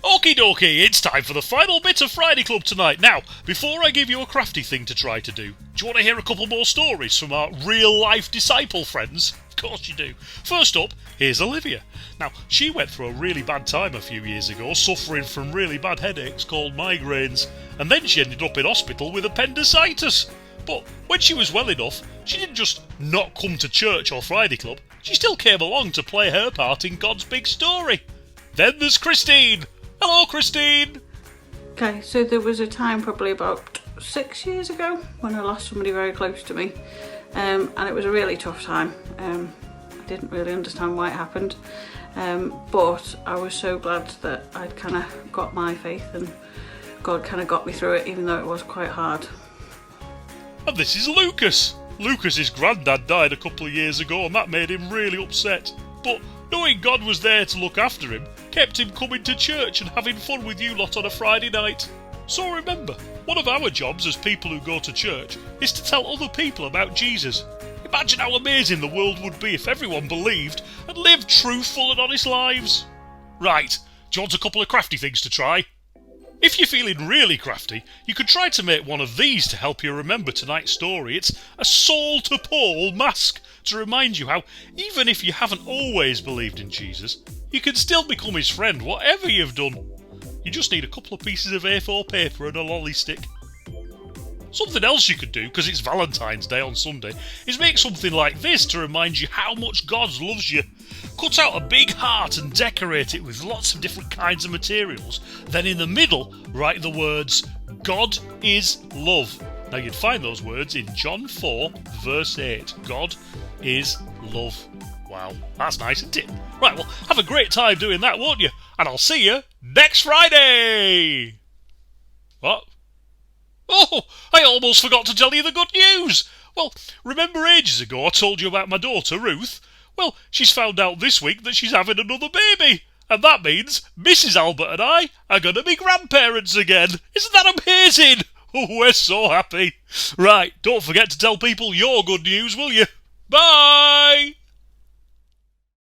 Okie dokie, it's time for the final bit of Friday Club tonight. Now, before I give you a crafty thing to try to do you want to hear a couple more stories from our real-life disciple friends? Of course you do. First up, here's Olivia. Now, she went through a really bad time a few years ago, suffering from really bad headaches called migraines, and then she ended up in hospital with appendicitis. But when she was well enough, she didn't just not come to church or Friday Club, she still came along to play her part in God's big story. Then there's Christine. Hello, Christine! Okay, so there was a time probably about 6 years ago when I lost somebody very close to me, and it was a really tough time. I didn't really understand why it happened, but I was so glad that I'd kind of got my faith and God kind of got me through it, even though it was quite hard. And this is Lucas. Lucas's granddad died a couple of years ago and that made him really upset. But knowing God was there to look after him kept him coming to church and having fun with you lot on a Friday night. So remember, one of our jobs as people who go to church is to tell other people about Jesus. Imagine how amazing the world would be if everyone believed and lived truthful and honest lives. Right, do you want a couple of crafty things to try? If you're feeling really crafty, you could try to make one of these to help you remember tonight's story. It's a Saul to Paul mask to remind you how, even if you haven't always believed in Jesus, you can still become his friend whatever you've done. You just need a couple of pieces of A4 paper and a lolly stick. Something else you could do, because it's Valentine's Day on Sunday, is make something like this to remind you how much God loves you. Cut out a big heart and decorate it with lots of different kinds of materials. Then in the middle, write the words, God is love. Now you'd find those words in John 4, verse 8. God is love. Wow, that's nice, isn't it? Right, well, have a great time doing that, won't you? And I'll see you next Friday! What? Oh, I almost forgot to tell you the good news! Well, remember ages ago I told you about my daughter, Ruth? Well, she's found out this week that she's having another baby. And that means Mrs. Albert and I are going to be grandparents again. Isn't that amazing? Oh, we're so happy. Right, don't forget to tell people your good news, will you? Bye!